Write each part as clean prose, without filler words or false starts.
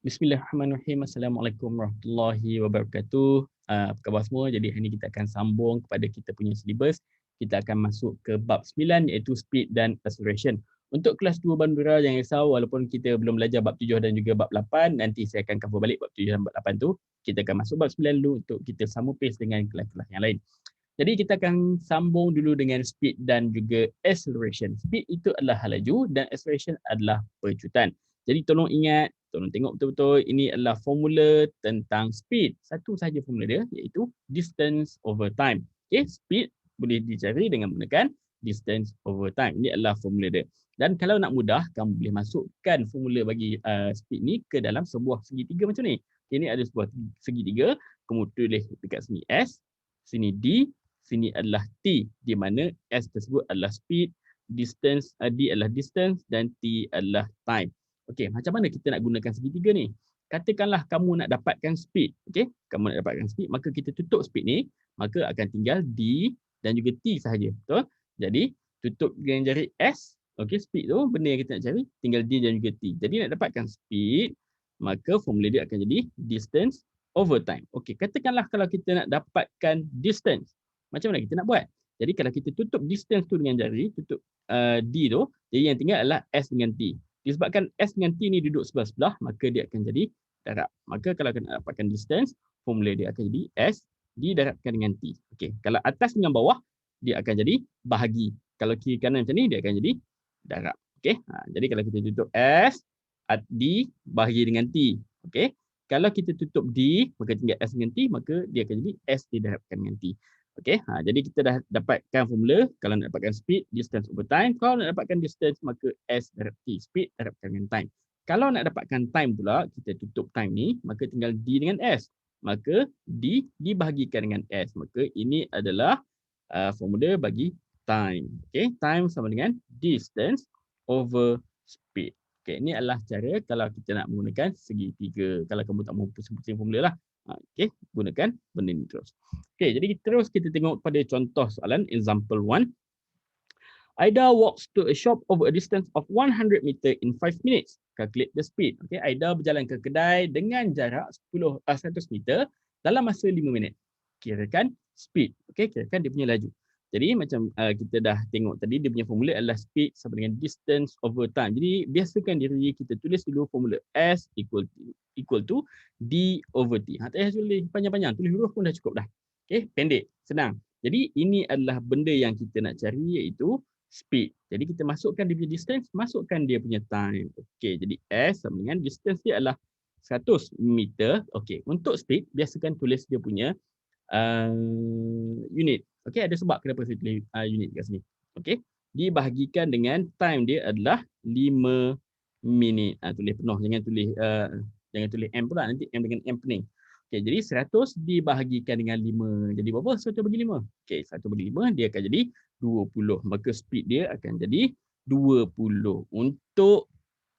Bismillahirrahmanirrahim. Assalamualaikum warahmatullahi wabarakatuh. Apa khabar semua? Jadi hari ini kita akan sambung kepada kita punya syllabus. Kita akan masuk ke bab 9 iaitu speed dan acceleration. Untuk kelas 2 Bandura jangan risau walaupun kita belum belajar bab 7 dan juga bab 8, nanti saya akan cover balik bab 7 dan bab 8 tu. Kita akan masuk bab 9 dulu untuk kita sama pace dengan kelas-kelas yang lain. Jadi kita akan sambung dulu dengan speed dan juga acceleration. Speed itu adalah laju dan acceleration adalah pecutan. Jadi tolong ingat, tolong tengok betul-betul ini adalah formula tentang speed. Satu sahaja formula dia iaitu distance over time. Okey, speed boleh dicari dengan menggunakan distance over time. Ini adalah formula dia. Dan kalau nak mudah, kamu boleh masukkan formula bagi speed ni ke dalam sebuah segitiga macam ni. Ini ada sebuah segitiga, kamu tulis dekat sini S, sini D, sini adalah T, di mana S tersebut adalah speed, distance, D adalah distance dan T adalah time. Okey, macam mana kita nak gunakan segitiga ni? Katakanlah kamu nak dapatkan speed, okey? Kamu nak dapatkan speed, maka kita tutup speed ni, maka akan tinggal D dan juga T sahaja, betul? Jadi, tutup dengan jari S, okey, speed tu benda yang kita nak cari, tinggal D dan juga T. Jadi nak dapatkan speed, maka formula dia akan jadi distance over time. Okey, katakanlah kalau kita nak dapatkan distance, macam mana kita nak buat? Jadi kalau kita tutup distance tu dengan jari, tutup D tu, jadi yang tinggal adalah S dengan T. Disebabkan S dengan T ni duduk sebelah-sebelah, maka dia akan jadi darab. Maka kalau nak dapatkan distance, formula dia akan jadi S didarabkan dengan T. Okey, kalau atas dengan bawah, dia akan jadi bahagi. Kalau kiri kanan macam ni, dia akan jadi darab. Okey, jadi kalau kita tutup S, D bahagi dengan T. Okey, kalau kita tutup D, maka tinggal S dengan T, maka dia akan jadi S didarabkan dengan T. Okey, jadi kita dah dapatkan formula. Kalau nak dapatkan speed, distance over time. Kalau nak dapatkan distance, maka S darab T, speed darabkan dengan time. Kalau nak dapatkan time pula, kita tutup time ni, maka tinggal D dengan S. Maka D dibahagikan dengan S. Maka ini adalah formula bagi time. Okey, time sama dengan distance over speed. Okey, ini adalah cara kalau kita nak menggunakan segitiga. Kalau kamu tak mahu pusing-pusing formula lah. Okey, gunakan benda ni terus. Okey, jadi kita tengok pada contoh soalan example 1. Aida walks to a shop over a distance of 100 meter in 5 minutes. Calculate the speed. Okey, Aida berjalan ke kedai dengan jarak 100 meter dalam masa 5 minit. Kirakan speed. Okey, kirakan dia punya laju. Jadi macam kita dah tengok tadi, dia punya formula adalah speed sama dengan distance over time. Jadi biasakan diri kita tulis dulu formula S equal to D over T. Tak payah tulis panjang-panjang, tulis huruf pun dah cukup dah. Okey, pendek, senang. Jadi ini adalah benda yang kita nak cari iaitu speed. Jadi kita masukkan dia punya distance, masukkan dia punya time. Okey, jadi S sama dengan distance dia adalah 100 meter. Okey, untuk speed biasakan tulis dia punya unit. Okey, ada sebab kenapa saya tulis unit kat sini. Okey, dibahagikan dengan time dia adalah 5 minit. Tulis penuh, jangan tulis M pula, nanti M dengan M pening. Okey, jadi 100 dibahagikan dengan 5. Jadi berapa 100 bagi 5? Okey, 1 bagi 5 dia akan jadi 20. Maka speed dia akan jadi 20. Untuk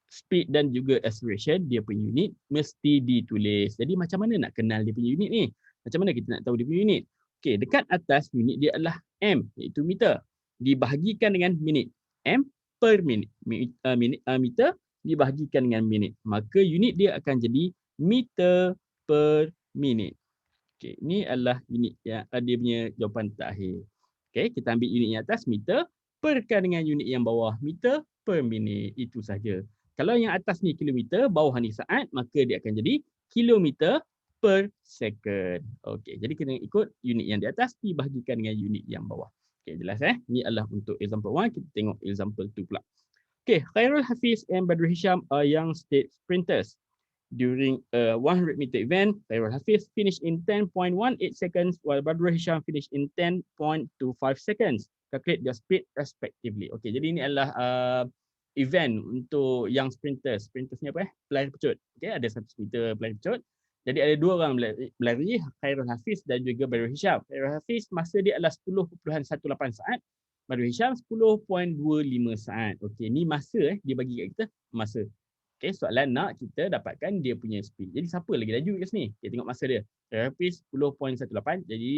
speed dan juga acceleration, dia punya unit mesti ditulis. Jadi macam mana nak kenal dia punya unit ni? Macam mana kita nak tahu dia punya unit? Okey, dekat atas unit dia adalah M, iaitu meter. Dibahagikan dengan minit. M per minit. Meter dibahagikan dengan minit. Maka unit dia akan jadi meter per minit. Okey, ini adalah unit yang dia punya jawapan terakhir. Okey, kita ambil unit yang atas meter perkan dengan unit yang bawah meter per minit. Itu saja. Kalau yang atas ni kilometer, bawah ni saat, maka dia akan jadi kilometer per second. Okey, jadi kita ikut unit yang di atas dibahagikan dengan unit yang bawah. Okey, jelas Ini adalah untuk example 1. Kita tengok example 2 pula. Okey, Khairul Hafiz and Badrul Hisham are young state sprinters. During a 100 meter event, Khairul Hafiz finished in 10.18 seconds while Badrul Hisham finished in 10.25 seconds. Calculate their speed respectively. Okey, jadi ini adalah event untuk young sprinters. Sprinters ni apa pelari pecut. Okey, ada 100 meter pelari pecut. Jadi ada dua orang berlari, Khairul Hafiz dan juga Badrul Hisham. Khairul Hafiz masa dia adalah 10.18 saat. Badrul Hisham 10.25 saat. Okey, ni masa dia bagi kat kita masa. Okey, soalan nak kita dapatkan dia punya speed. Jadi siapa lagi laju kat sini? Kita tengok masa dia. Khairul Hafiz 10.18. Jadi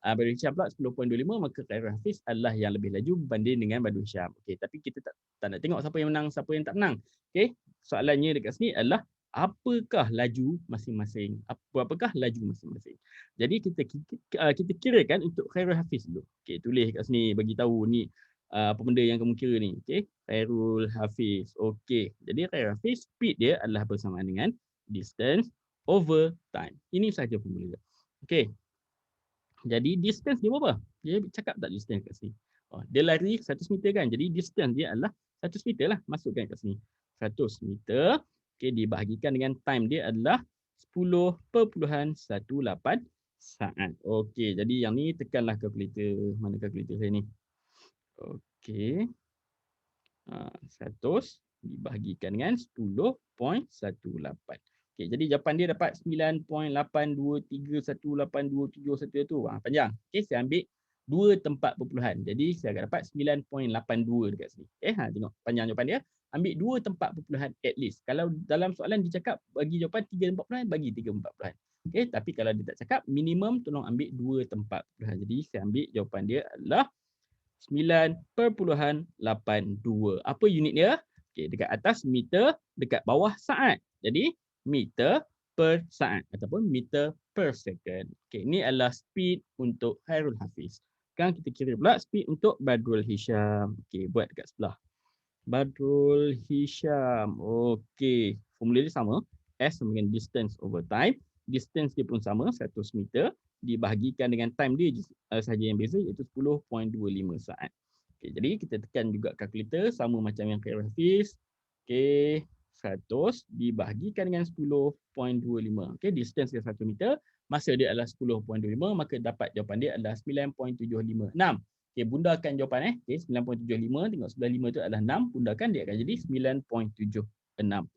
Badrul Hisham pula 10.25, maka Khairul Hafiz adalah yang lebih laju berbanding dengan Badrul Hisham. Okey, tapi kita tak nak tengok siapa yang menang, siapa yang tak menang. Okey, soalannya dekat sini adalah apakah laju masing-masing. Apakah laju masing-masing. Jadi kita kirakan untuk Khairul Hafiz dulu. Okey, tulis kat sini bagi tahu ni apa benda yang kamu kira ni. Okey, Khairul Hafiz. Okey, jadi Khairul Hafiz speed dia adalah bersamaan dengan distance over time. Ini sahaja formula. Okey. Jadi distance dia berapa? Dia cakap tak distance kat sini. Dia lari 100 meter kan. Jadi distance dia adalah 100 meter lah. Masukkan kat sini. 100 meter. Okay, dibahagikan dengan time dia adalah 10.18 saat. Okey, jadi yang ni tekanlah kalkulator. Mana kalkulator saya ni? Okey. 100 dibahagikan dengan 10.18. Okey, jadi jawapan dia dapat 9.82318271 tu. Panjang. Okey, saya ambil 2 tempat perpuluhan. Jadi saya akan dapat 9.82 dekat sini. Okey, tengok panjang jawapan dia. Ambil 2 tempat perpuluhan at least. Kalau dalam soalan dia cakap bagi jawapan 3 tempat perpuluhan, bagi 3 tempat perpuluhan. Okey, tapi kalau dia tak cakap minimum tolong ambil 2 tempat perpuluhan. Jadi saya ambil jawapan dia adalah 9.82. Apa unit dia? Okey, dekat atas meter, dekat bawah saat. Jadi meter per saat ataupun meter per second. Okey, ini adalah speed untuk Khairul Hafiz. Sekarang kita kira pula speed untuk Badrul Hisham. Okey, buat dekat sebelah. Badrul Hisham. Okey, formula dia sama. S sama dengan distance over time. Distance dia pun sama, 100 meter. Dibahagikan dengan time dia sahaja yang beza, iaitu 10.25 saat. Okey, jadi kita tekan juga kalkulator sama macam yang Khairul Hafiz. Okey, 100 dibahagikan dengan 10.25. Okey, distance dia 1 meter, masa dia adalah 10.25, maka dapat jawapan dia adalah 9.756. Okey, bundakan jawapan Okey, 9.75 tengok sebelah 5 tu adalah 6, bundakan dia akan jadi 9.76.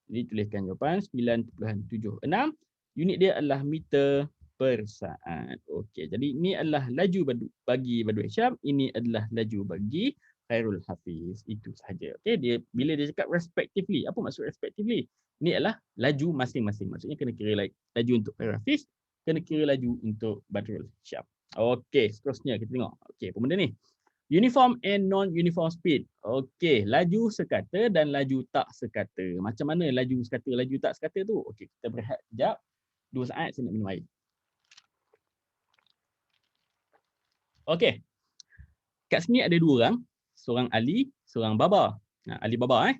Jadi tuliskan jawapan 9.76. Unit dia adalah meter per saat. Okey, jadi ini adalah laju bagi Badrul Hisham, ini adalah laju bagi Khairul Hafiz. Itu sahaja. Okey, dia bila dia cakap respectively, apa maksud respectively? Ini adalah laju masing-masing. Maksudnya kena kira laju untuk Khairul Hafiz, kena kira laju untuk Badrul Hisham. Okey, seterusnya kita tengok. Okey, apa benda ni? Uniform and non-uniform speed. Okey, laju sekata dan laju tak sekata. Macam mana laju sekata, laju tak sekata tu? Okey, kita berehat sekejap. 2 saat saya nak minum air. Okey. Kat sini ada 2 orang. Seorang Ali, seorang Baba. Ali Baba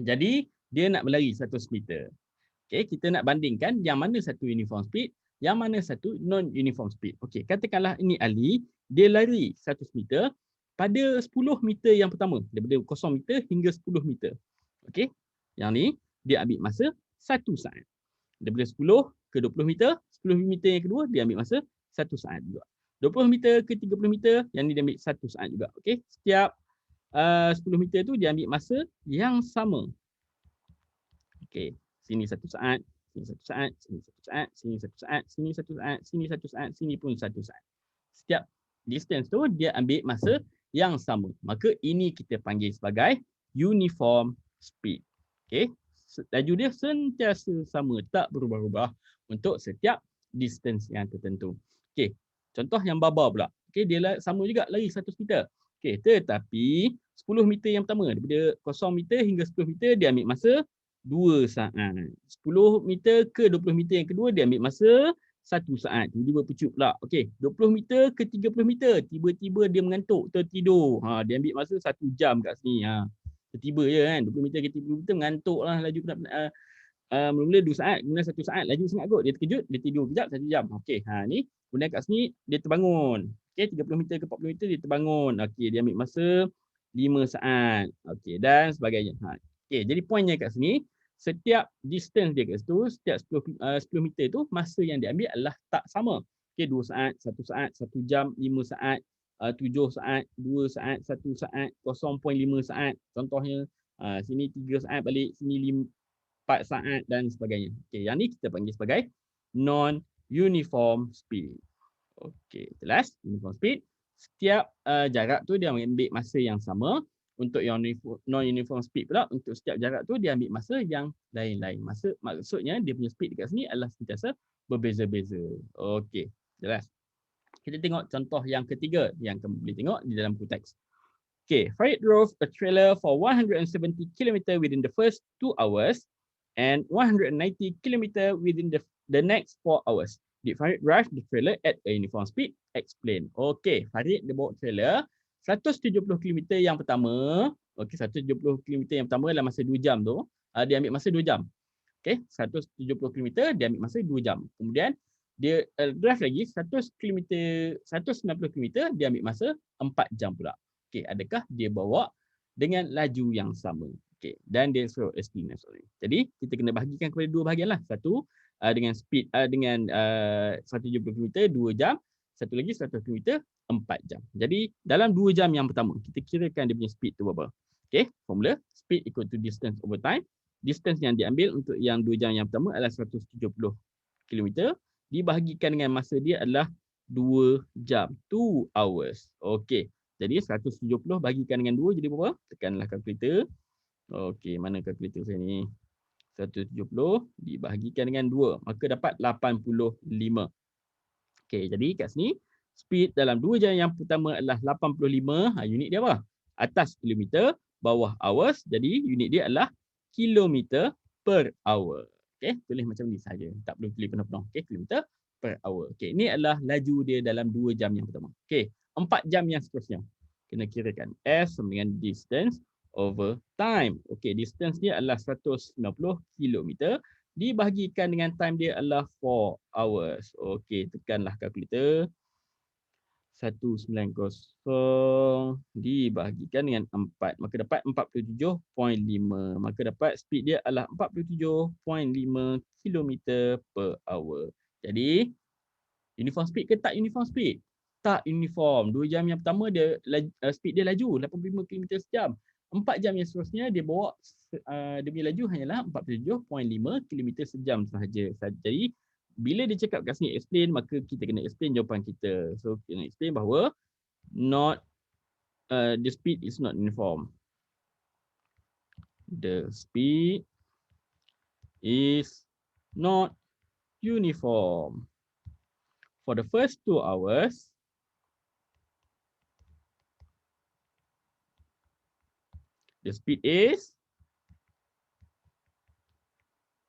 Jadi dia nak berlari 100 meter. Okey, kita nak bandingkan yang mana satu uniform speed, yang mana satu non-uniform speed. Okey, katakanlah ini Ali, dia lari 100 meter pada 10 meter yang pertama, daripada 0 meter hingga 10 meter. Okey. Yang ni dia ambil masa 1 saat. Daripada 10 ke 20 meter, 10 meter yang kedua dia ambil masa 1 saat juga. 20 meter ke 30 meter, yang ni dia ambil 1 saat juga. Okey, setiap 10 meter tu dia ambil masa yang sama. Okey, sini 1 saat, sini 1 saat, sini 1 saat, sini 1 saat, sini 1 saat, sini 1 saat, sini pun 1 saat. Setiap distance tu dia ambil masa yang sama. Maka ini kita panggil sebagai uniform speed. Okey, laju dia sentiasa sama, tak berubah-ubah untuk setiap distance yang tertentu. Okey, contoh yang Baba pula. Okey, dia sama juga lari 100 meter. Okey, tetapi 10 meter yang pertama, daripada 0 meter hingga 10 meter dia ambil masa 2 saat. 10 meter ke 20 meter yang kedua dia ambil masa 1 saat. Tiba-tiba pucut pula. Okey, 20 meter ke 30 meter, tiba-tiba dia mengantuk, tertidur. Dia ambil masa 1 jam kat sini. Tiba-tiba je kan, 20 meter ke 30 meter mengantuk lah, laju mula-mula 2 saat, kemudian 1 saat, laju sangat kot. Dia terkejut, dia tidur kejap 1 jam. Okey, ni kemudian kat sini dia terbangun. Okey, 30 meter ke 40 meter dia terbangun. Okey, dia ambil masa 5 saat. Okey, dan sebagainya. Okey, jadi poinnya kat sini, setiap distance dia kat situ, setiap 10 meter tu, masa yang dia ambil adalah tak sama. Okey, 2 saat, 1 saat, 1 jam, 5 saat, 7 saat, 2 saat, 1 saat, 0.5 saat. Contohnya, sini 3 saat balik, sini 4 saat dan sebagainya. Okey, yang ni kita panggil sebagai non-uniform speed. Okey, jelas? Uniform speed. Setiap jarak tu dia ambil masa yang sama. Untuk yang non-uniform speed pula, untuk setiap jarak tu dia ambil masa yang lain-lain. Maksudnya dia punya speed dekat sini adalah sentiasa berbeza-beza. Okey, jelas. Kita tengok contoh yang ketiga yang kamu boleh tengok di dalam buku teks. Okay, Farid drove a trailer for 170 km within the first 2 hours and 190 km within the next 4 hours. Did Farid drive the trailer at a uniform speed? Explain. Okay, Farid dia bawa trailer 170 km yang pertama. Okay, 170 km yang pertama dalam masa 2 jam tu. Dia ambil masa 2 jam. Okay, 170 km dia ambil masa 2 jam. Kemudian dia drive lagi 100 km, 190 km dia ambil masa 4 jam pula. Okay, adakah dia bawa dengan laju yang sama? Okay, dan dia suruh explain. Jadi kita kena bahagikan kepada dua bahagian lah. Satu dengan speed dengan 170 km 2 jam, satu lagi 100 km 4 jam. Jadi dalam 2 jam yang pertama kita kirakan dia punya speed tu berapa. Okay, formula speed equal to distance over time. Distance yang diambil untuk yang 2 jam yang pertama adalah 170 km dibahagikan dengan masa dia adalah 2 jam, 2 hours. Okey. Jadi 170 bahagikan dengan 2 jadi berapa? Tekanlah kalkulator. Okey, mana kalkulator saya ni? 170 dibahagikan dengan 2, maka dapat 85. Okey, jadi kat sini speed dalam 2 jam yang pertama adalah 85. Unit dia apa? Atas kilometer, bawah hours. Jadi unit dia adalah kilometer per hour. Okey, tulis macam ni saja. Tak perlu tulis penuh-penuh. Okey, kilometer per hour. Okey, ini adalah laju dia dalam 2 jam yang pertama. Okey, 4 jam yang seterusnya. Kena kirakan S sama dengan distance over time. Okey, distance dia adalah 190 km dibahagikan dengan time dia adalah 4 hours. Okey, tekanlah kalkulator. 190 dibahagikan dengan 4, maka dapat 47.5. Maka dapat speed dia adalah 47.5 km per hour. Jadi uniform speed ke tak uniform speed? Tak uniform. 2 jam yang pertama dia speed dia laju 85 km sejam. 4 jam yang seterusnya dia bawa dia punya laju hanyalah 47.5 km sejam sahaja. Jadi bila dia cakap kat sini explain, maka kita kena explain jawapan kita. So kena explain bahawa the speed is not uniform. The speed is not uniform. For the first 2 hours, the speed is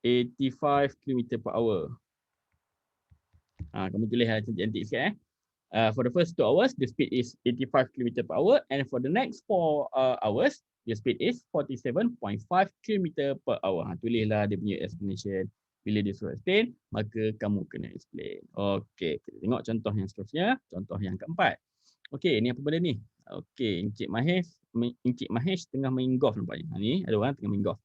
85 km per hour. Kamu tulis cantik sikit. For the first 2 hours, the speed is 85 km per hour, and for the next 4 hours, the speed is 47.5 km per hour. Tulislah dia punya explanation. Bila dia suruh explain, maka kamu kena explain. Okey, kita tengok contoh yang seterusnya, contoh yang keempat. Okey, ni apa benda ni? Okey, Encik Mahesh tengah main golf nampaknya. Ni ada orang tengah main golf.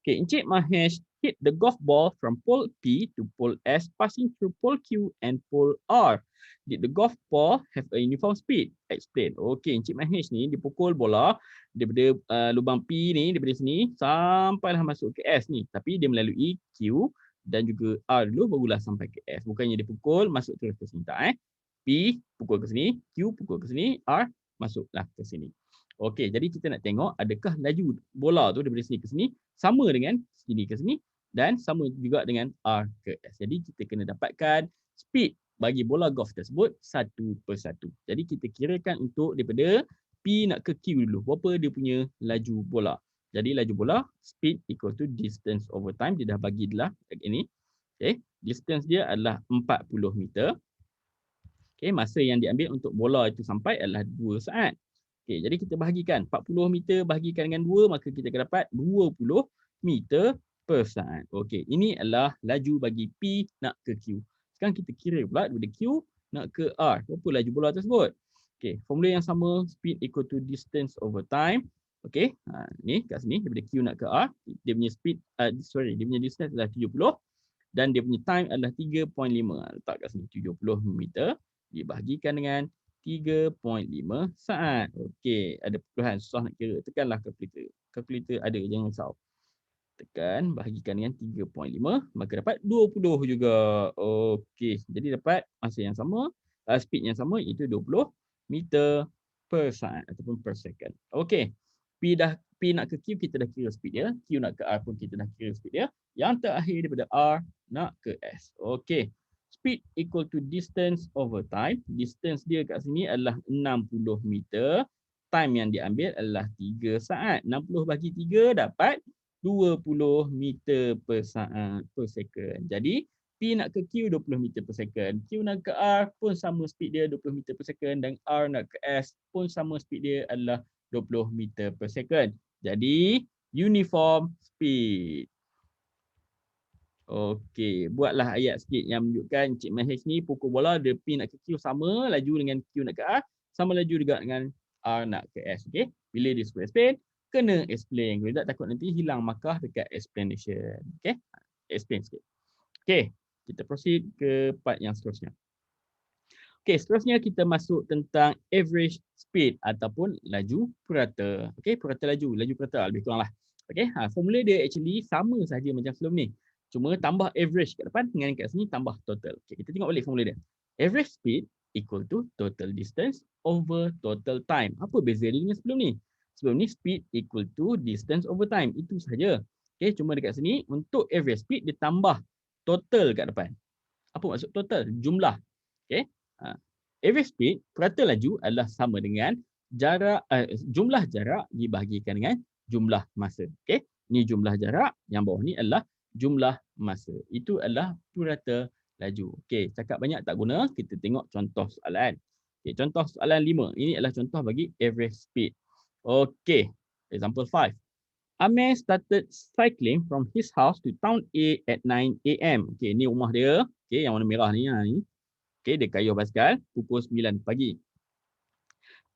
Okay, Encik Mahesh hit the golf ball from pole P to pole S, passing through pole Q and pole R. Did the golf ball have a uniform speed? Explain. Okay, Encik Mahesh ni dia pukul bola daripada lubang P ni, daripada sini sampailah masuk ke S ni. Tapi dia melalui Q dan juga R dulu barulah sampai ke S. Bukannya dia pukul masuk terus ke sini tak. P pukul ke sini, Q pukul ke sini, R masuklah ke sini. Okey, jadi kita nak tengok adakah laju bola tu daripada sini ke sini sama dengan sini ke sini dan sama juga dengan R ke S. Jadi kita kena dapatkan speed bagi bola golf tersebut satu persatu. Jadi kita kirakan untuk daripada P nak ke Q dulu. Berapa dia punya laju bola. Jadi laju bola speed equal to distance over time. Dia dah bagi dah ini. Okey, distance dia adalah 40 meter. Okey, masa yang diambil untuk bola itu sampai adalah 2 saat. Okey, jadi kita bahagikan 40 meter bahagikan dengan 2, maka kita akan dapat 20 meter per saat. Okey, ini adalah laju bagi P nak ke Q. Sekarang kita kira pula daripada Q nak ke R. Berapa laju bola tersebut? Okey, formula yang sama, speed equal to distance over time. Okey, ni kat sini daripada Q nak ke R, dia punya speed dia punya distance adalah 70 dan dia punya time adalah 3.5. Letak kat sini 70 meter dibahagikan dengan 3.5 saat. Okey, ada perluan susah nak kira. Tekanlah kalkulator. Kalkulator ada, jangan risau. Tekan, bahagikan dengan 3.5, maka dapat 20 juga. Okey, jadi dapat masa yang sama, speed yang sama, iaitu 20 meter per saat ataupun per second. Okey, P nak ke Q, kita dah kira speed dia. Q nak ke R pun kita dah kira speed dia. Yang terakhir daripada R nak ke S. Okey. Speed equal to distance over time. Distance dia kat sini adalah 60 meter. Time yang diambil adalah 3 saat. 60 bagi 3 dapat 20 meter per saat per second. Jadi P nak ke Q 20 meter per second. Q nak ke R pun sama speed dia 20 meter per second dan R nak ke S pun sama speed dia adalah 20 meter per second. Jadi uniform speed. Okey, buatlah ayat sikit yang menunjukkan Encik Mahesh ni pukul bola dia P nak ke Q sama laju dengan Q nak ke R, sama laju juga dengan R nak ke S. Okey. Bila dia suruh explain, kena explain. Kalau tak takut nanti hilang markah dekat explanation. Okey. Explain sikit. Okey, kita proceed ke part yang seterusnya. Okey, seterusnya kita masuk tentang average speed ataupun laju purata. Okey, purata laju purata lebih kuranglah. Okey, formula dia actually sama saja macam sebelum ni. Cuma tambah average kat depan dengan kat sini tambah total. Okey, kita tengok balik formula dia. Average speed equal to total distance over total time. Apa beza dia dengan sebelum ni? Sebelum ni speed equal to distance over time. Itu saja. Okey, cuma dekat sini untuk average speed dia tambah total kat depan. Apa maksud total? Jumlah. Okey. Average speed purata laju adalah sama dengan jarak jumlah jarak dibahagikan dengan jumlah masa. Okey. Ni jumlah jarak, yang bawah ni adalah jumlah masa. Itu adalah purata laju. Okey, cakap banyak tak guna, kita tengok contoh soalan. Okey, contoh soalan 5. Ini adalah contoh bagi average speed. Okey, example 5. Amir started cycling from his house to town A at 9 AM. Okey, ni rumah dia. Okey, yang warna merah ni. Okey, dia kayuh basikal pukul 9 pagi.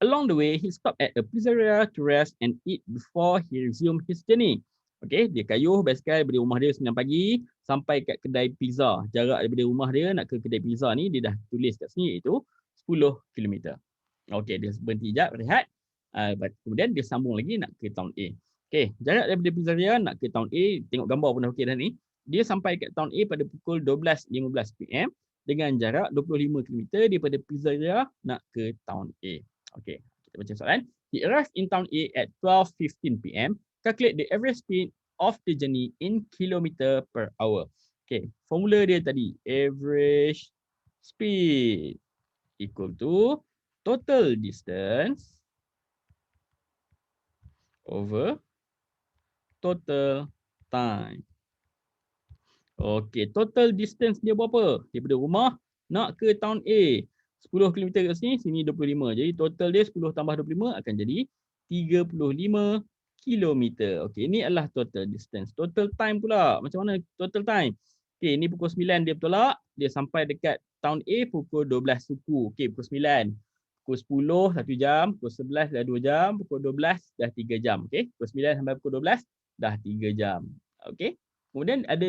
Along the way, he stopped at a pizzeria to rest and eat before he resumed his journey. Okey, dia kayuh basikal daripada rumah dia 9 pagi sampai kat kedai pizza. Jarak daripada rumah dia nak ke kedai pizza ni dia dah tulis kat sini iaitu 10 km. Okey, dia berhenti sekejap, rehat. Kemudian dia sambung lagi nak ke town A. Okey, jarak daripada pizzeria nak ke town A, tengok gambar pun dah okey dah ni. Dia sampai kat town A pada pukul 12.15 PM dengan jarak 25 km daripada pizzeria nak ke town A. Okey, kita baca soalan. He arrived in town A at 12:15 PM. Calculate the average speed of the journey in kilometer per hour. Okey, formula dia tadi, average speed equal to total distance over total time. Okey, total distance dia berapa? Daripada rumah nak ke town A. 10 km kat sini, sini 25. Jadi total dia 10 tambah 25 akan jadi 35 km. Okey, ini adalah total distance. Total time pula. Macam mana total time? Okey, ini pukul 9 dia bertolak. Dia sampai dekat town A pukul 12 suku. Okey, pukul 9. Pukul 10 1 jam, pukul 11 dah 2 jam, pukul 12 dah 3 jam. Okey, pukul 9 sampai pukul 12 dah 3 jam. Okey. Kemudian ada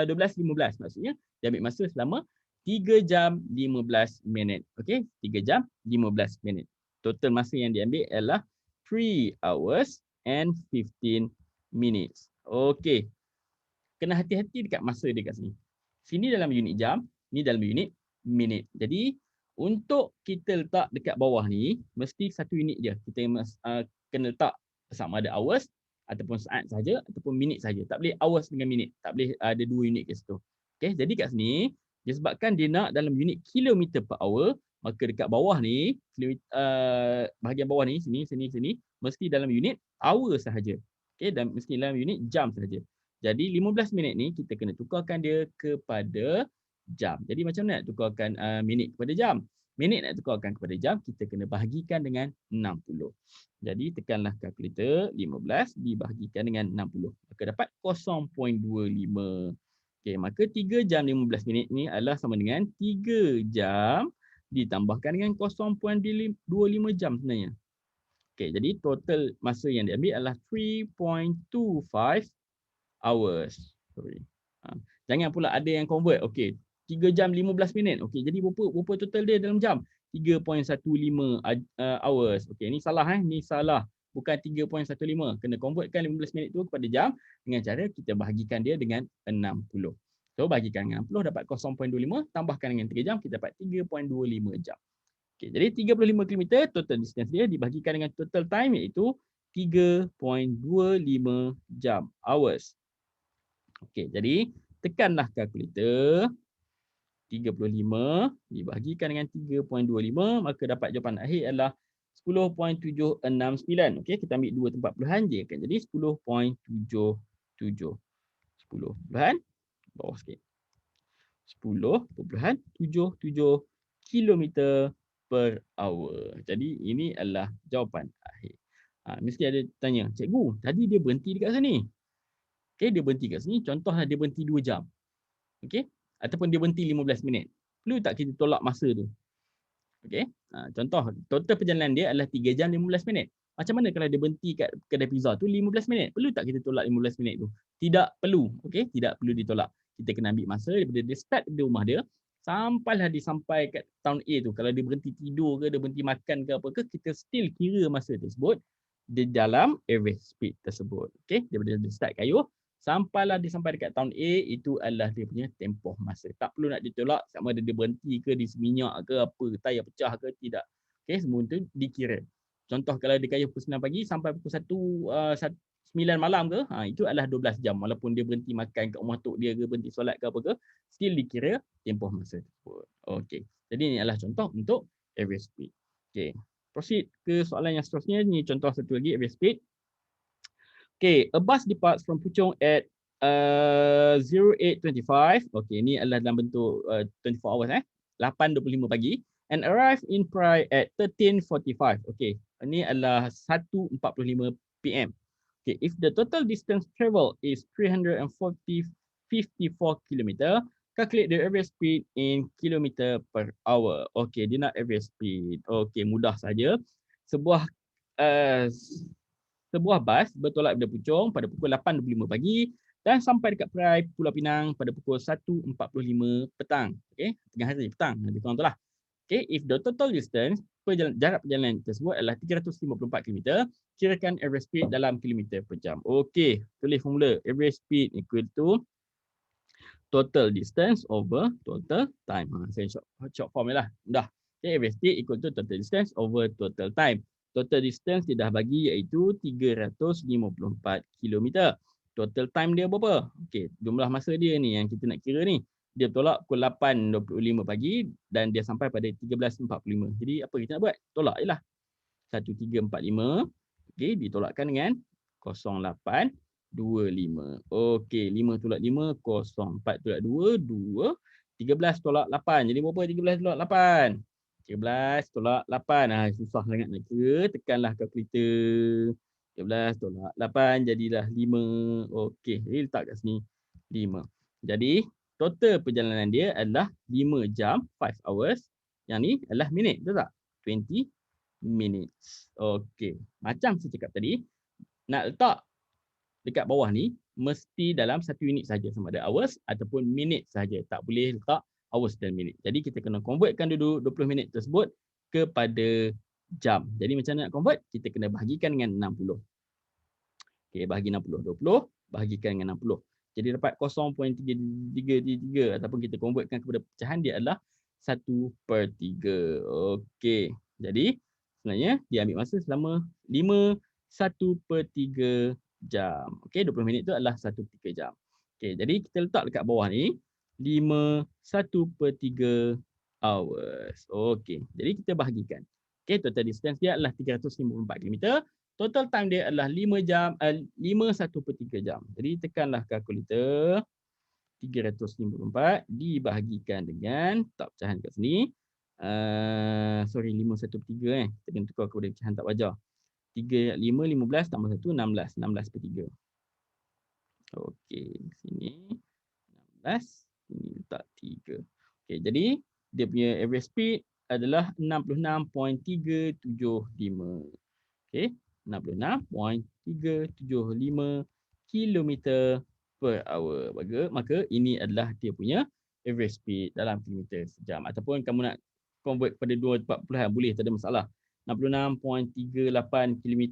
12.15, maksudnya dia ambil masa selama 3 jam 15 minit. Okey, 3 jam 15 minit. Total masa yang diambil adalah 3 hours and 15 minutes. Okey. Kena hati-hati dekat masa dia kat sini. Sini dalam unit jam, ni dalam unit minit. Jadi untuk kita letak dekat bawah ni mesti satu unit je. Kita kena letak sama ada hours ataupun saat saja ataupun minit saja. Tak boleh hours dengan minit. Tak boleh ada dua unit kat situ. Okey, jadi kat sini disebabkan dia nak dalam unit kilometer per hour, maka dekat bawah ni bahagian bawah ni sini mesti dalam unit hour sahaja. Okey, dan mesti dalam unit jam sahaja. Jadi 15 minit ni kita kena tukarkan dia kepada jam. Jadi macam mana nak tukarkan minit kepada jam? Minit nak tukarkan kepada jam, kita kena bahagikan dengan 60. Jadi tekanlah kalkulator 15 dibahagikan dengan 60. Maka dapat 0.25. Okey, maka 3 jam 15 minit ni adalah sama dengan 3 jam ditambahkan dengan 0.25 jam sebenarnya. Okey, jadi total masa yang diambil adalah 3.25 hours. Sorry. Jangan pula ada yang convert. Okey, 3 jam 15 minit. Okey, jadi berapa total dia dalam jam? 3.15 hours. Okey, ni salah ni salah. Bukan 3.15. Kena convertkan 15 minit tu kepada jam dengan cara kita bahagikan dia dengan 60. So bahagikan dengan 60 dapat 0.25, tambahkan dengan 3 jam kita dapat 3.25 jam. Okey, jadi 35 km total distance dia dibahagikan dengan total time iaitu 3.25 jam hours. Okey, jadi tekanlah kalkulator. 35 dibahagikan dengan 3.25 maka dapat jawapan akhir adalah 10.769. Okey, kita ambil dua tempat puluhan je akan jadi 10.769. 10.77 bawah sikit. 10.77 kilometer per hour. Jadi ini adalah jawapan akhir. Mesti ada tanya, cikgu, tadi dia berhenti dekat sini. Okey, dia berhenti kat sini. Contohlah dia berhenti 2 jam. Okey? Ataupun dia berhenti 15 minit. Perlu tak kita tolak masa tu? Okey? Contoh, total perjalanan dia adalah 3 jam 15 minit. Macam mana kalau dia berhenti kat kedai pizza tu 15 minit? Perlu tak kita tolak 15 minit tu? Tidak perlu. Okey? Tidak perlu ditolak. Kita kena ambil masa daripada dia start dari rumah dia sampailah dia sampai kat town A tu. Kalau dia berhenti tidur ke, dia berhenti makan ke apa ke, kita still kira masa tersebut di dalam average speed tersebut. Okey, daripada dia start kayuh sampailah dia sampai dekat town A, itu adalah dia punya tempoh masa. Tak perlu nak ditolak sama ada dia berhenti ke, dia seminyak ke apa, tayar pecah ke, tidak. Okey, semua itu dikira. Contoh kalau dia kayuh pukul 9 pagi sampai pukul 9 malam ke, itu adalah 12 jam. Walaupun dia berhenti makan kat rumah tok dia ke, berhenti solat ke apa ke, still dikira tempoh masa tersebut. Okey. Jadi ini adalah contoh untuk average speed. Okey. Proceed ke soalan yang seterusnya. Ini contoh satu lagi average speed. Okay, a bus departs from Puchong at 08:25. Okay, ini adalah dalam bentuk 24 hours 8:25 pagi and arrive in Prai at 13:45. Okay, ini adalah 1:45 PM. Okay, if the total distance travel is 354 km, calculate the average speed in kilometer per hour. Okay, dia nak average speed. Okay, mudah saja. Sebuah bas bertolak dari Puchong pada pukul 8.25 pagi dan sampai dekat Perai Pulau Pinang pada pukul 1.45 petang. Okey, tengah hari petang. Nanti korang tahu lah. Okey, if the total distance jarak perjalanan tersebut adalah 354 km, kirakan average speed dalam kilometer per jam. Okey, tulis formula average speed equal to total distance over total time. Saya short form je lah. Mudah. Okay, average speed equal to total distance over total time. Total distance dia dah bagi iaitu 354 km. Total time dia berapa? Okey, jumlah masa dia ni yang kita nak kira ni. Dia tolak pukul 8.25 pagi dan dia sampai pada 13.45. Jadi apa kita nak buat? Tolak je lah. 1345. Okey, ditolakkan dengan 0825. Okey, 5 tolak 5, 0. 4 tolak 2, 2. 13 tolak 8. Jadi berapa 13 tolak 8? 13 tolak 8. Susah sangat nak kira. Tekanlah kalkulator. 13 tolak 8 jadilah 5. Okey, jadi letak kat sini 5. Jadi total perjalanan dia adalah 5 jam, 5 hours. Yang ni adalah minit, betul tak? 20 minutes. Okey, macam saya cakap tadi, nak letak dekat bawah ni mesti dalam 1 unit saja, sama ada hours ataupun minit saja. Tak boleh letak hours dan minit. Jadi kita kena convertkan dulu 20 minit tersebut kepada jam. Jadi macam mana nak convert? Kita kena bahagikan dengan 60. Okey, bahagi 60. 20 bahagikan dengan 60. Jadi dapat 0.333 ataupun kita convertkan kepada pecahan dia adalah 1/3. Okey. Jadi sebenarnya dia ambil masa selama 1/3 jam. Okey, 20 minit tu adalah 1/3 jam. Okey, jadi kita letak dekat bawah ni 1/3 hours. Okey, jadi kita bahagikan. Okey, total distance dia adalah 354 km. Total time dia adalah 5 jam, 1/3 jam. Jadi tekanlah kalkulator. 354 dibahagikan dengan, tak pecahan kat sini. 5/3 Kita kena tukar kepada pecahan tak wajar. 3, 5, 15 tambah 1, 16. 16/3. Okey, sini 16. Ini letak 3. Okey, jadi dia punya average speed adalah 66.375. Okey, 66.375 km per hour. Maka ini adalah dia punya average speed dalam kilometer sejam. Ataupun kamu nak convert kepada 240 boleh, tak ada masalah. 66.38 km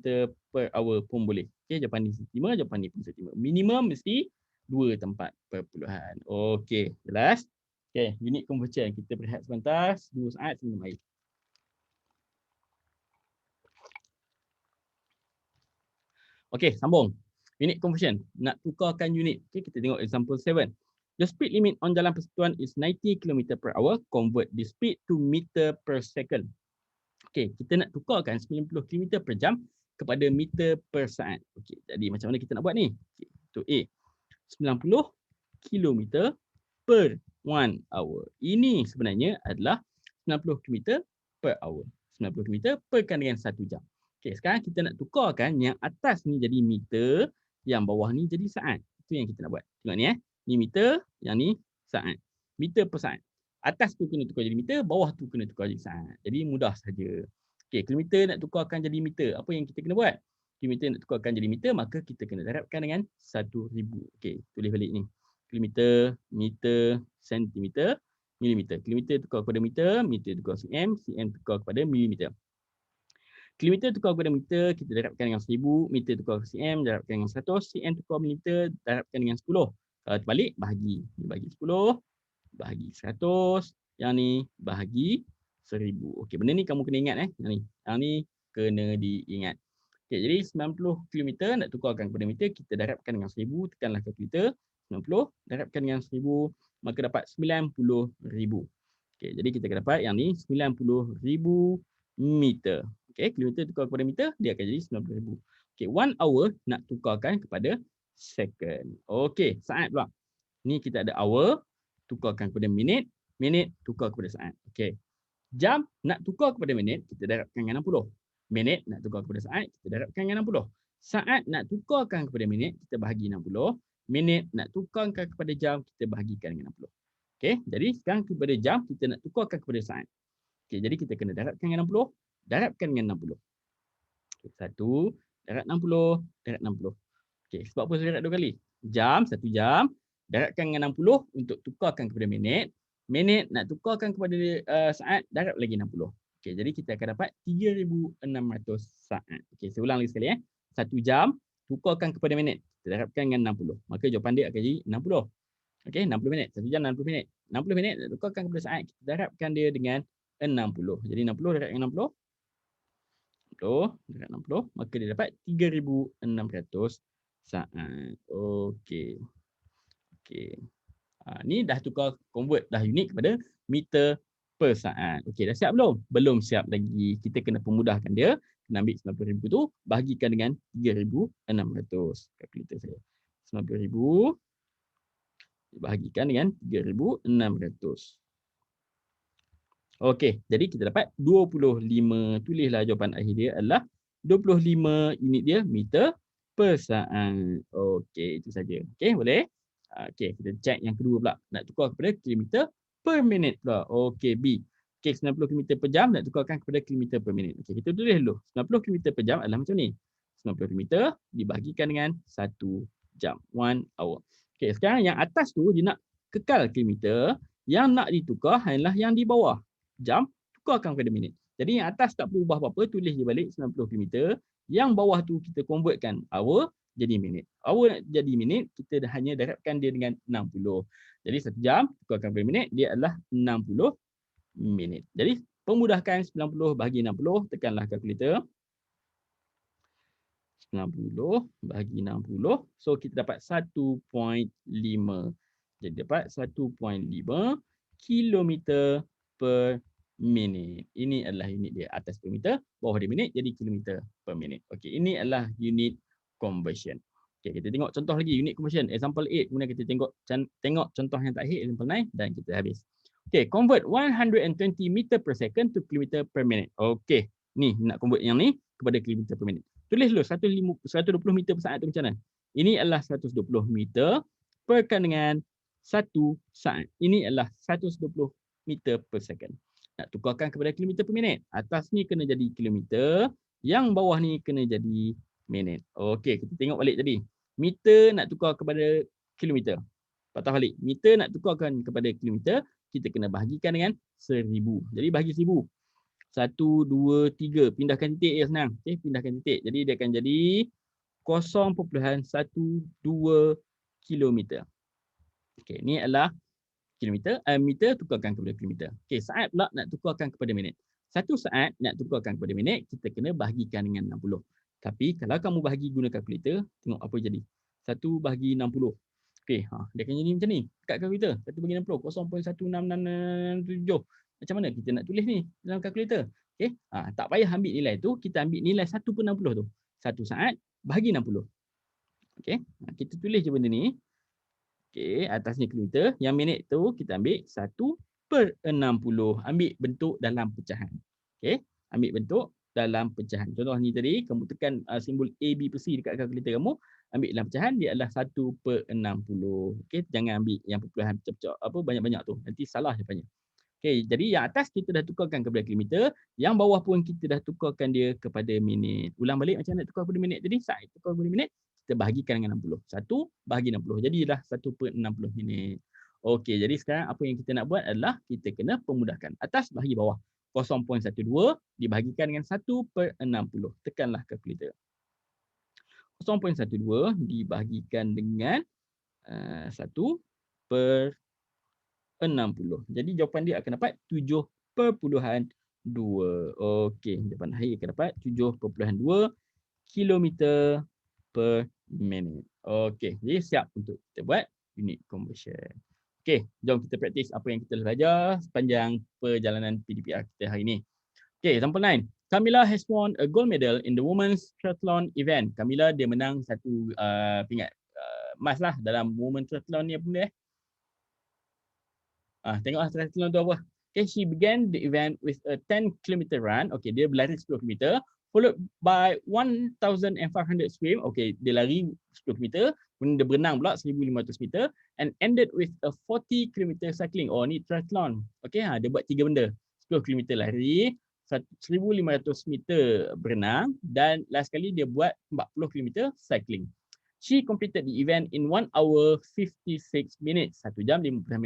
per hour pun boleh. Okey, jawapan ni setima, jawapan ni pun setima. Minimum mesti 2 tempat perpuluhan. Okey, jelas? Okey, unit conversion. Kita berehat sebentar, 2 saat sebelum air. Okey, sambung. Unit conversion. Nak tukarkan unit. Okey, kita tengok example 7. The speed limit on jalan persekutuan is 90 km per hour. Convert the speed to meter per second. Okey, kita nak tukarkan 90 km per jam kepada meter per saat. Okey, jadi macam mana kita nak buat ni? Okay, Untuk A. 90 km per 1 hour. Ini sebenarnya adalah 90 km per hour. 90 km perkan dengan 1 jam. Okey, sekarang kita nak tukarkan yang atas ni jadi meter, yang bawah ni jadi saat. Itu yang kita nak buat. Tengok ni Ni meter, yang ni saat. Meter per saat. Atas tu kena tukar jadi meter, bawah tu kena tukar jadi saat. Jadi mudah saja. Okey, kilometer nak tukarkan jadi meter. Apa yang kita kena buat? Kilometer nak tukarkan jadi meter, maka kita kena darabkan dengan 1000. Okey, tulis balik ni. Kilometer, meter, sentimeter, milimeter. Kilometer tukar kepada meter, meter tukar cm, cm tukar kepada milimeter. Kilometer tukar kepada meter, kita darabkan dengan 1000, meter tukar ke cm, darabkan dengan 100, cm tukar milimeter, darabkan dengan 10. Kalau terbalik, bahagi. Ini bahagi 10, bahagi 100, yang ni bahagi 1000. Okey, benda ni kamu kena ingat Yang ni kena diingat. Okey, jadi 90 km nak tukarkan kepada meter, kita darabkan dengan 1000, tekanlah kalkulator. 90 darabkan dengan 1000, maka dapat 90,000. Okey, jadi kita akan dapat yang ni 90,000 meter. Okey, kilometer tukar kepada meter, dia akan jadi 90,000. Okey, 1 hour nak tukarkan kepada second. Okey, saat pula. Ni kita ada hour, tukarkan kepada minit, minit tukar kepada saat. Okey. Jam nak tukar kepada minit, kita darabkan dengan 60. Minit nak tukar kepada saat, kita darabkan dengan 60. Saat nak tukarkan kepada minit, kita bahagi 60. Minit nak tukarkan kepada jam, kita bahagikan dengan 60. Okey, jadi sekarang kepada jam, kita nak tukarkan kepada saat. Okey, jadi kita kena darabkan dengan 60, darabkan dengan 60. Okay, 1 darab 60, darab 60. Okey, sebab apa saya darab 2 kali? Jam, 1 jam, darabkan dengan 60 untuk tukarkan kepada minit. Minit nak tukarkan kepada saat, darab lagi 60. Okey, jadi kita akan dapat 3,600 saat. Okey, saya ulang lagi sekali 1 jam, tukarkan kepada minit. Kita darabkan dengan 60. Maka jawapan dia akan jadi 60. Okey, 60 minit. 1 jam 60 minit. 60 minit nak tukarkan kepada saat, kita darabkan dia dengan 60. Jadi 60 darab dengan 60. 60 darab 60, maka dia dapat 3,600 saat. Okey. Okey. Ni dah tukar convert, dah unit kepada meter per saat. Okey, dah siap belum? Belum siap lagi. Kita kena pemudahkan dia. Kena ambil 90,000 tu, bahagikan dengan 3,600. Kalkulator saya. 90,000 bahagikan dengan 3,600. Okey, jadi kita dapat 25. Tulislah jawapan akhir dia adalah 25 unit dia meter per saat. Okey, itu saja. Okey, boleh? Okey, kita check yang kedua pula. Nak tukar kepada kilometer per minit pula. Okey, B. Okey, 90 km per jam nak tukarkan kepada kilometer per minit. Okey, kita tulis dulu. 90 km per jam adalah macam ni. 90 km dibahagikan dengan 1 jam. 1 hour. Okey, sekarang yang atas tu dia nak kekal kilometer. Yang nak ditukar hanyalah yang di bawah. Jam, tukarkan kepada minit. Jadi yang atas tak perlu ubah apa-apa. Tulis je balik 90 km. Yang bawah tu kita convertkan hour jadi minit. Hour nak jadi minit, kita dah hanya darabkan dia dengan 60. Jadi 1 jam, tukarkan kepada minit, dia adalah 60 minit. Jadi pemudahkan 90 bahagi 60, tekanlah kalkulator. 90 bahagi 60. So kita dapat 1.5. Jadi dapat 1.5 kilometer per minit. Ini adalah unit dia. Atas per meter, bawah dia minit, jadi kilometer per minit. Okey, ini adalah unit conversion. Okey, kita tengok contoh lagi unit conversion. Example 8. Kemudian kita tengok contoh yang terakhir, example 9 dan kita habis. Okey, convert 120 meter per second to kilometer per minute. Okey, ni nak convert yang ni kepada kilometer per minute. Tulis dulu 120 meter per saat tu macam mana? Ini adalah 120 meter perkan dengan 1 saat. Ini adalah 120 meter per second. Nak tukarkan kepada kilometer per minit. Atas ni kena jadi kilometer, yang bawah ni kena jadi minit. Okey, kita tengok balik tadi. Meter nak tukar kepada kilometer. Patah balik. Meter nak tukarkan kepada kilometer, kita kena bahagikan dengan 1000. Jadi bahagi 1000. 1, 2, 3. Pindahkan titik dia senang. Okey, pindahkan titik. Jadi dia akan jadi 0.12 kilometer. Okey, ni adalah kilometer, meter tukarkan kepada kilometer. Okey, saat pula nak tukarkan kepada minit. 1 saat nak tukarkan kepada minit, kita kena bahagikan dengan 60. Tapi kalau kamu bahagi guna kalkulator, tengok apa jadi. 1 bahagi 60. Okey, dia akan jadi macam ni. Dekat kalkulator, 1 bahagi 60, 0.1667. Macam mana kita nak tulis ni dalam kalkulator? Okey, tak payah ambil nilai tu, kita ambil nilai 1/60 tu. 1 saat bahagi 60. Okey, kita tulis je benda ni. Okey, atasnya kilometer, yang minit tu kita ambil 1/60. Ambil bentuk dalam pecahan. Okey, ambil bentuk dalam pecahan. Contoh ni tadi, kamu tekan simbol A, B, C dekat kalkulator kamu, ambil dalam pecahan, dia adalah 1/60. Okey, jangan ambil yang perpuluhan pecah-pecah, banyak-banyak tu. Nanti salah jawapannya. Okey, jadi yang atas kita dah tukarkan kepada kilometer, yang bawah pun kita dah tukarkan dia kepada minit. Ulang balik macam nak tukar kepada minit tadi, saat tukar kepada minit, kita bahagikan dengan 60. 1 bahagi 60. Jadilah 1/60 minit. Okey, jadi sekarang apa yang kita nak buat adalah kita kena pemudahkan. Atas bahagi bawah. 0.12 dibahagikan dengan 1/60. Tekanlah kalkulator. 0.12 dibahagikan dengan 1/60. Jadi jawapan dia akan dapat 7/2. Okey, jawapan akhir akan dapat 7/2 kilometer per minit. Okey, jadi siap untuk kita buat unit conversion. Okey, jom kita praktis apa yang kita belajar sepanjang perjalanan PDPR kita hari ini. Okey, example 9. Camilla has won a gold medal in the women's triathlon event. Camilla dia menang satu pingat emas lah dalam women's triathlon ni apa benda tengoklah triathlon tu apa. Okay, she began the event with a 10 km run. Okay, dia berlari 10 km. Followed by 1,500 swim. Okay, dia lari 10 km. Kemudian dia berenang pula 1,500 meter. And ended with a 40 km cycling. Oh, ni triathlon. Okay, dia buat 3 benda. 10 km lari, 1,500 meter berenang. Dan last kali dia buat 40 km cycling. She completed the event in 1 hour 56 minutes. 1 jam 56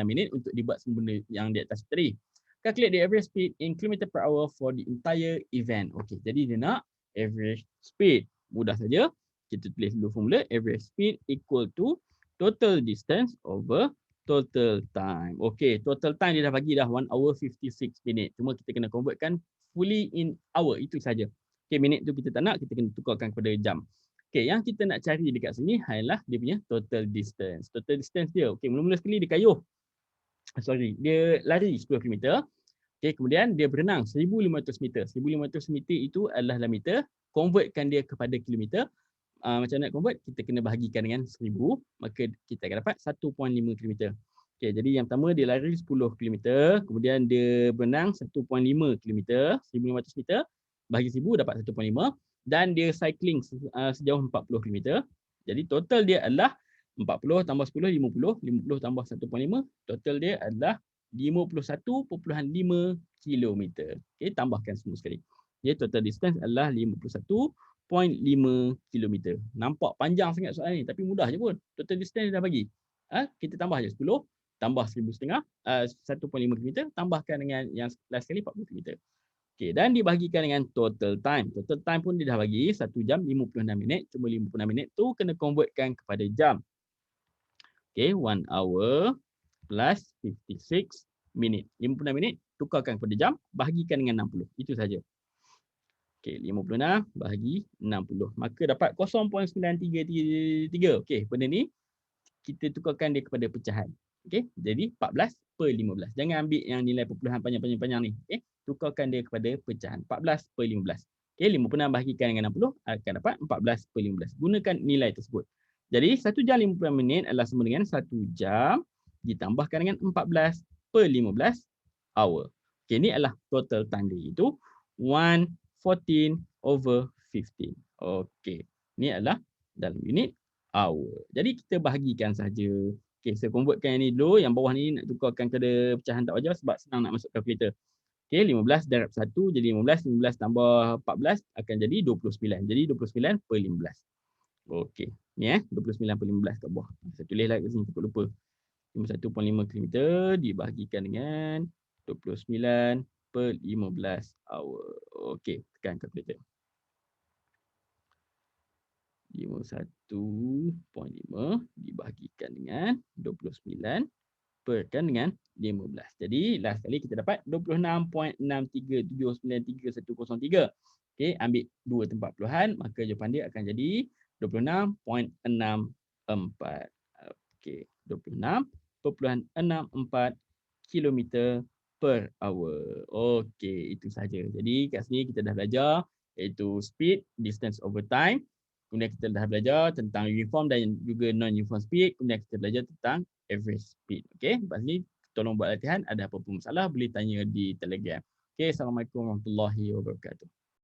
minit untuk dibuat semua benda yang di atas tadi. Calculate the average speed in km per hour for the entire event. Okey, jadi dia nak average speed. Mudah saja. Kita tulis dulu formula. Average speed equal to total distance over total time. Okey, total time dia dah bagi dah 1 hour 56 minit. Cuma kita kena convertkan fully in hour. Itu saja. Okey, minit tu kita tak nak, kita kena tukarkan kepada jam. Okey, yang kita nak cari dekat sini adalah dia punya total distance. Total distance dia. Okey, mula-mula sekali dia kayuh. Dia lari 10 km. Okey, kemudian dia berenang 1,500 meter. 1,500 meter itu adalah dalam meter. Convertkan dia kepada kilometer. Macam nak convert, kita kena bahagikan dengan 1,000. Maka kita akan dapat 1.5 km. Okey, jadi yang pertama dia lari 10 km. Kemudian dia berenang 1.5 km. 1,500 meter. Bahagi 1,000 dapat 1.5. Dan dia cycling sejauh 40 km. Jadi total dia adalah 40 tambah 10, 50. 50 tambah 1.5. Total dia adalah 51.5 km. Okey, tambahkan semua sekali. Jadi total distance adalah 51.5 km. Nampak panjang sangat soalan ni, tapi mudah je pun. Total distance dah bagi. Kita tambah je 10, tambah 1,500, 1.5 km, tambahkan dengan yang last sekali 40 km. Okey, dan dibahagikan dengan total time. Total time pun dia dah bagi 1 jam 56 minit. Cuma 56 minit tu kena convertkan kepada jam. Okey, 1 hour plus 56 minit. 56 minit tukarkan kepada jam, bahagikan dengan 60. Itu saja. Okey, 56 bahagi 60. Maka dapat 0.9333. Okey, benda ni kita tukarkan dia kepada pecahan. Okey, jadi 14/15. Jangan ambil yang nilai perpuluhan panjang-panjang ni. Okey, tukarkan dia kepada pecahan. 14/15. Okey, 56 bahagikan dengan 60 akan dapat 14/15. Gunakan nilai tersebut. Jadi 1 jam 50 minit adalah sama dengan 1 jam ditambahkan dengan 14/15 hour. Okey, ini adalah total time dia, itu 114/15. Okey, ini adalah dalam unit hour. Jadi kita bahagikan saja. Okey, saya convertkan yang ni dulu. Yang bawah ni nak tukarkan kepada pecahan tak wajar sebab senang nak masuk kalkulator. Okey, 15 darab 1 jadi 15. 15 tambah 14 akan jadi 29. Jadi 29/15. Okey, ni 29/15 kat bawah. Saya tulis lagi sini, takut lupa. 51.5 km dibahagikan dengan 29/15 hour. Okey, tekan kalkulator. 51.5 dibahagikan dengan 29 perkan dengan 15. Jadi last kali kita dapat 26.63793103. Okey, ambil 2 tempat puluhan, maka jawapan dia akan jadi 26.64. Okey, 26.64 km per hour. Okey, itu saja. Jadi kat sini kita dah belajar iaitu speed, distance over time. Kemudian kita dah belajar tentang uniform dan juga non-uniform speed. Kemudian kita belajar tentang average speed. Okey, lepas ni tolong buat latihan. Ada apa-apa masalah boleh tanya di Telegram. Okey, Assalamualaikum warahmatullahi wabarakatuh.